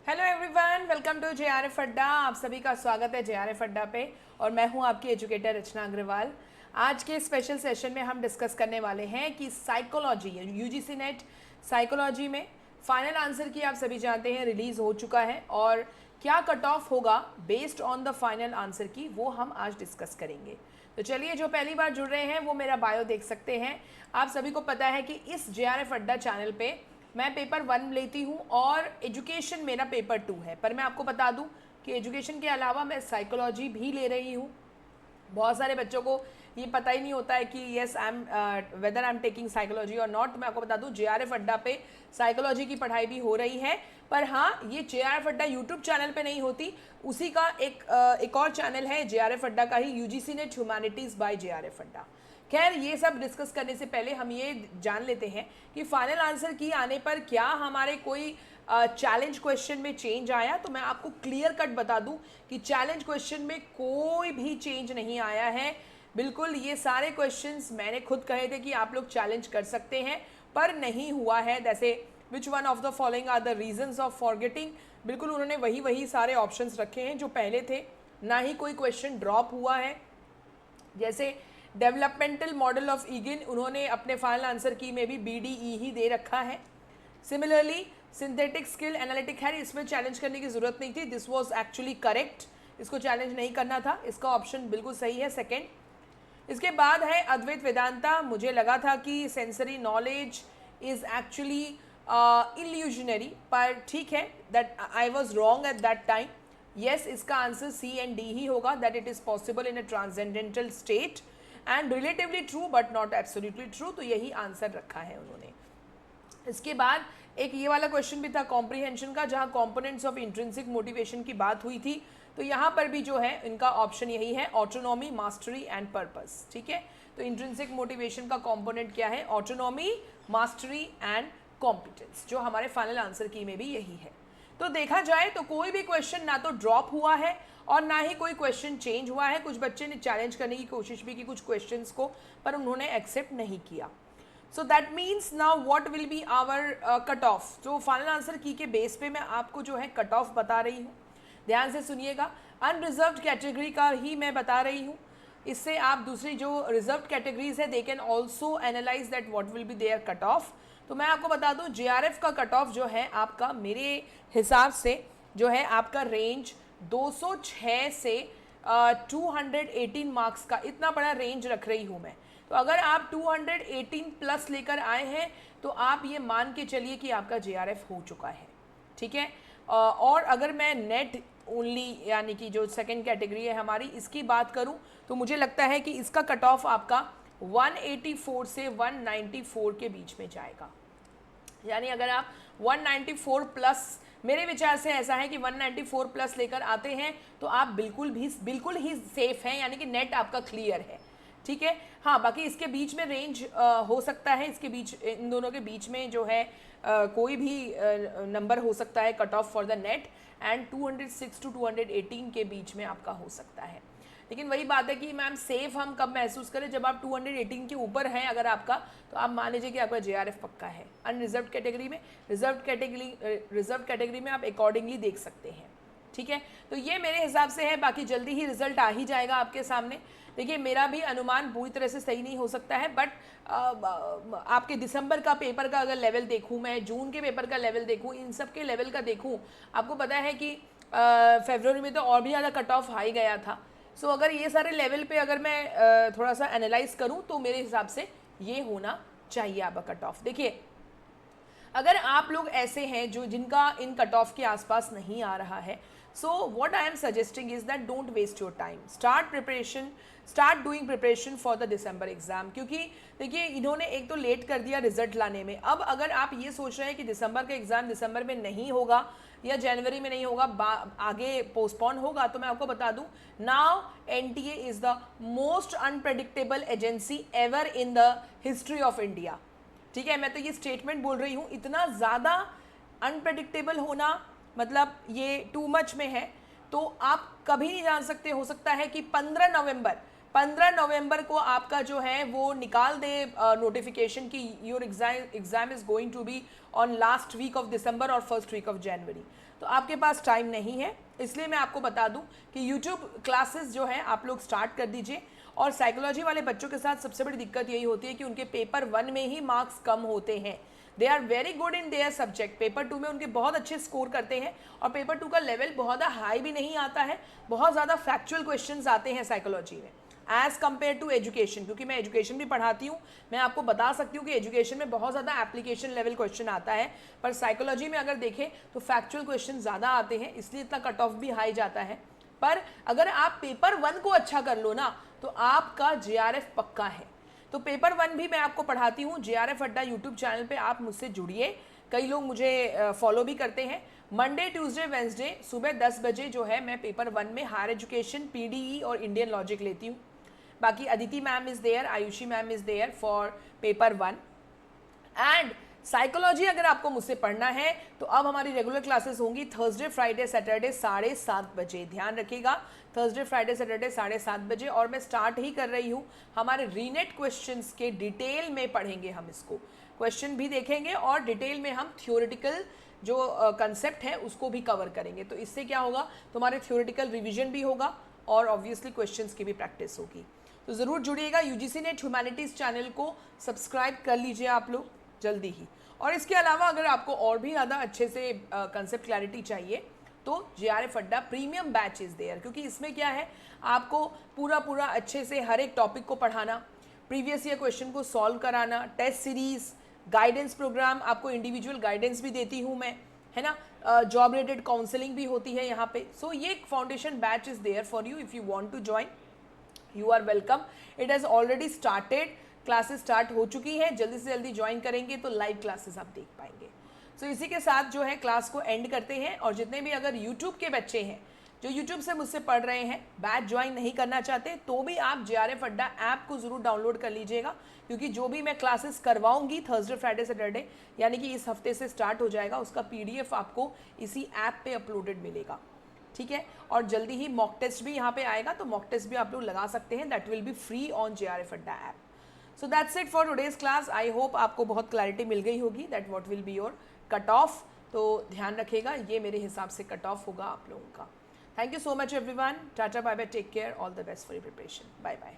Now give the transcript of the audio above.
Hello everyone, welcome to JRF Adda. आप सभी का स्वागत है जेआरएफ अड्डा पे और मैं हूं आपकी एजुकेटर रचना अग्रवाल। आज के स्पेशल सेशन में हम डिस्कस करने वाले हैं कि साइकोलॉजी यूजीसी नेट साइकोलॉजी में फाइनल आंसर की आप सभी जानते हैं रिलीज़ हो चुका है और क्या कट ऑफ होगा based on the final answer की वो हम आज डिस्कस करेंगे। तो चलिए, जो पहली बार जुड़ रहे हैं वो मेरा बायो देख सकते हैं। आप सभी को पता है कि इस जेआरएफ अड्डा चैनल पे मैं पेपर 1 लेती हूँ और एजुकेशन मेरा पेपर 2 है। पर मैं आपको बता दूँ कि एजुकेशन के अलावा मैं साइकोलॉजी भी ले रही हूँ। बहुत सारे बच्चों को ये पता ही नहीं होता है कि yes I am whether I am taking psychology और नॉट। मैं आपको बता दूँ जेआरएफ अड्डा पे साइकोलॉजी की पढ़ाई भी हो रही है। पर हाँ, ये जेआरएफ अड्डा यूट्यूब चैनल पे नहीं होती, उसी का एक और चैनल है जेआरएफ अड्डा का ही, UGC NET humanities by JRF Adda. खैर, ये सब डिस्कस करने से पहले हम ये जान लेते हैं कि फाइनल आंसर की आने पर क्या हमारे कोई चैलेंज क्वेश्चन में चेंज आया। तो मैं आपको क्लियर कट बता दूं कि चैलेंज क्वेश्चन में कोई भी चेंज नहीं आया है। बिल्कुल ये सारे क्वेश्चंस मैंने खुद कहे थे कि आप लोग चैलेंज कर सकते हैं, पर नहीं हुआ है। जैसे which one of the following are the reasons of forgetting, बिल्कुल उन्होंने वही सारे ऑप्शंस रखे हैं जो पहले थे। ना ही कोई क्वेश्चन ड्रॉप हुआ है। जैसे डेवलपमेंटल मॉडल ऑफ ईगिन, उन्होंने अपने फाइनल आंसर की में भी BDE ही दे रखा है। सिमिलरली सिंथेटिक स्किल एनालिटिक है, इसमें चैलेंज करने की जरूरत नहीं थी, दिस वाज एक्चुअली करेक्ट, इसको चैलेंज नहीं करना था, इसका ऑप्शन बिल्कुल सही है सेकंड। इसके बाद है अद्वैत वेदांता, मुझे लगा था कि sensory knowledge is actually illusionary, पर ठीक है, that I was wrong at that time. Yes, इसका आंसर C and D ही होगा, that it is possible in a transcendental state and relatively true but not absolutely true, तो यही answer रखा है उन्होंने। इसके बाद एक ये वाला क्वेश्चन भी था कॉम्प्रीहेंशन का, जहाँ कॉम्पोनेंट्स ऑफ इंट्रिंसिक मोटिवेशन की बात हुई थी। तो यहाँ पर भी जो है इनका ऑप्शन यही है, ऑटोनॉमी, मास्टरी एंड पर्पस। ठीक है, तो इंट्रिंसिक मोटिवेशन का कॉम्पोनेंट क्या है? ऑटोनॉमी, मास्टरी एंड कॉम्पिटेंस, जो हमारे फाइनल आंसर की में भी यही है। तो देखा जाए तो कोई भी क्वेश्चन ना तो ड्रॉप हुआ है और ना ही कोई क्वेश्चन चेंज हुआ है। कुछ बच्चे ने चैलेंज करने की कोशिश भी की कुछ क्वेश्चंस को, पर उन्होंने एक्सेप्ट नहीं किया। So that means now what will be our cut off. तो फाइनल आंसर की के बेस पे मैं आपको जो है कट ऑफ बता रही हूँ, ध्यान से सुनिएगा। अनरिजर्व्ड कैटेगरी का ही मैं बता रही हूँ, इससे आप दूसरी जो रिजर्व्ड कैटेगरीज है they can also analyse that what will be their cut off. तो मैं आपको बता दूं जेआरएफ का कट ऑफ जो है आपका, मेरे हिसाब से जो है आपका रेंज 206 से 218 मार्क्स का, इतना बड़ा रेंज रख रही हूं मैं। तो अगर आप 218 प्लस लेकर आए हैं तो आप ये मान के चलिए कि आपका जेआरएफ हो चुका है। ठीक है, और अगर मैं नेट ओनली यानी कि जो सेकंड कैटेगरी है हमारी, इसकी बात करूं तो मुझे लगता है कि इसका कट ऑफ आपका 184 से 194 के बीच में जाएगा। यानी अगर आप 194 प्लस, मेरे विचार से ऐसा है कि 194 प्लस लेकर आते हैं तो आप बिल्कुल ही सेफ हैं, यानी कि नेट आपका क्लियर है। ठीक है, हाँ, बाकी इसके बीच में रेंज हो सकता है, इसके बीच, इन दोनों के बीच में जो है कोई भी नंबर हो सकता है cut off for the NET, and 206 to 218 के बीच में आपका हो सकता है। लेकिन वही बात है कि मैम सेफ हम कब महसूस करें? जब आप 218 के ऊपर हैं अगर आपका, तो आप मान लीजिए कि आपका जेआरएफ पक्का है। अनरिजर्व्ड कैटेगरी में, रिजर्व कैटेगरी में आप अकॉर्डिंगली देख सकते हैं। ठीक है, तो ये मेरे हिसाब से है, बाकी जल्दी ही रिजल्ट आ ही जाएगा आपके सामने। देखिए, मेरा भी अनुमान पूरी तरह से सही नहीं हो सकता है, बट आपके दिसंबर का पेपर का अगर लेवल देखूं, मैं जून के पेपर का लेवल देखूं, इन सब के लेवल का देखूं, आपको पता है कि फरवरी में तो और भी ज़्यादा कट ऑफ हाई गया था। सो अगर ये सारे लेवल पे अगर मैं थोड़ा सा एनालाइज करूं तो मेरे हिसाब से ये होना चाहिए आपका कट ऑफ। देखिए, अगर आप लोग ऐसे हैं जो जिनका इन कट ऑफ के आसपास नहीं आ रहा है, so what I am suggesting is that don't waste your time, start doing preparation for the December exam. क्योंकि देखिए, इन्होंने एक तो लेट कर दिया रिजल्ट लाने में। अब अगर आप ये सोच रहे हैं कि दिसंबर का एग्जाम दिसंबर में नहीं होगा या जनवरी में नहीं होगा, आगे पोस्टपोन होगा, तो मैं आपको बता दूं, now NTA is the most unpredictable agency ever in the history of India. ठीक है, मैं तो ये स्टेटमेंट बोल रही हूँ, इतना ज़्यादा अनप्रेडिक्टेबल होना मतलब ये टू मच में है। तो आप कभी नहीं जान सकते, हो सकता है कि 15 15 नवंबर को आपका जो है वो निकाल दे नोटिफिकेशन की your exam is going to be on last week of December और फर्स्ट वीक ऑफ जनवरी, तो आपके पास टाइम नहीं है। इसलिए मैं आपको बता दूं कि यूट्यूब क्लासेस जो है आप लोग स्टार्ट कर दीजिए। और साइकोलॉजी वाले बच्चों के साथ सबसे बड़ी दिक्कत यही होती है कि उनके पेपर 1 में ही मार्क्स कम होते हैं। They are very good in their subject, paper 2 में उनके बहुत अच्छे स्कोर करते हैं और पेपर 2 का लेवल बहुत हाई भी नहीं आता है, बहुत ज़्यादा फैक्चुअल क्वेश्चंस आते हैं साइकोलॉजी में एज़ कम्पेयर टू एजुकेशन। क्योंकि मैं एजुकेशन भी पढ़ाती हूँ, मैं आपको बता सकती हूँ कि एजुकेशन में बहुत ज़्यादा एप्लीकेशन लेवल क्वेश्चन आता है, पर साइकोलॉजी में अगर देखें तो फैक्चुअल क्वेश्चन ज़्यादा आते हैं, इसलिए इतना कट ऑफ भी हाई जाता है। पर अगर आप पेपर 1 को अच्छा कर लो ना तो आपका JRF पक्का है। तो पेपर 1 भी मैं आपको पढ़ाती हूँ JRF अड्डा यूट्यूब चैनल पे, आप मुझसे जुड़िए। कई लोग मुझे फॉलो भी करते हैं। मंडे ट्यूसडे वेंसडे सुबह 10 बजे जो है मैं पेपर 1 में हायर एजुकेशन, PDE और इंडियन लॉजिक लेती हूँ। बाकी Aditi ma'am is there, Ayushi ma'am is there for paper 1। And psychology अगर आपको मुझसे पढ़ना है तो अब हमारी रेगुलर क्लासेस होंगी थर्सडे फ्राइडे सैटरडे 7:30 बजे, ध्यान रखिएगा, थर्सडे फ्राइडे सैटरडे 7:30 बजे। और मैं स्टार्ट ही कर रही हूँ, हमारे रीनेट क्वेश्चंस के डिटेल में पढ़ेंगे हम इसको, क्वेश्चन भी देखेंगे और डिटेल में हम थ्योरेटिकल जो कंसेप्ट है उसको भी कवर करेंगे। तो इससे क्या होगा, तुम्हारे थ्योरेटिकल रिविजन भी होगा और ऑब्वियसली क्वेश्चंस की भी प्रैक्टिस होगी। तो ज़रूर जुड़िएगा, UGC नेट ह्यूमैनिटीज़ चैनल को सब्सक्राइब कर लीजिए आप लोग जल्दी ही। और इसके अलावा अगर आपको और भी ज़्यादा अच्छे से कंसेप्ट क्लैरिटी चाहिए तो JRF अड्डा प्रीमियम बैच इज़ देयर, क्योंकि इसमें क्या है, आपको पूरा अच्छे से हर एक टॉपिक को पढ़ाना, प्रीवियस ईयर क्वेश्चन को सॉल्व कराना, टेस्ट सीरीज, गाइडेंस प्रोग्राम, आपको इंडिविजुअल गाइडेंस भी देती हूँ मैं, है ना, जॉब रिलेटेड काउंसलिंग भी होती है यहाँ पे। सो ये एक foundation batch is there for you, if you want to join you are welcome. It has already started, classes start हो चुकी हैं, जल्दी से जल्दी ज्वाइन करेंगे तो लाइव क्लासेस आप देख पाएंगे। सो इसी के साथ जो है क्लास को एंड करते हैं। और जितने भी अगर यूट्यूब के बच्चे हैं जो यूट्यूब से मुझसे पढ़ रहे हैं, बैच ज्वाइन नहीं करना चाहते, तो भी आप JRF अड्डा ऐप को ज़रूर डाउनलोड कर लीजिएगा, क्योंकि जो भी मैं क्लासेस करवाऊंगी थर्सडे फ्राइडे सैटरडे, यानी कि इस हफ्ते से स्टार्ट हो जाएगा, उसका PDF आपको इसी ऐप पे अपलोडेड मिलेगा, ठीक है। और जल्दी ही मॉक टेस्ट भी यहाँ पे आएगा, तो मॉक टेस्ट भी आप लोग लगा सकते हैं, that will be free on JRF अड्डा app. So that's it for today's class. I hope आपको बहुत क्लैरिटी मिल गई होगी that what will be your cut off. तो ध्यान रखिएगा, ये मेरे हिसाब से कट ऑफ होगा आप लोगों का। Thank you so much everyone, tata bye bye, take care, all the best for your preparation, bye bye.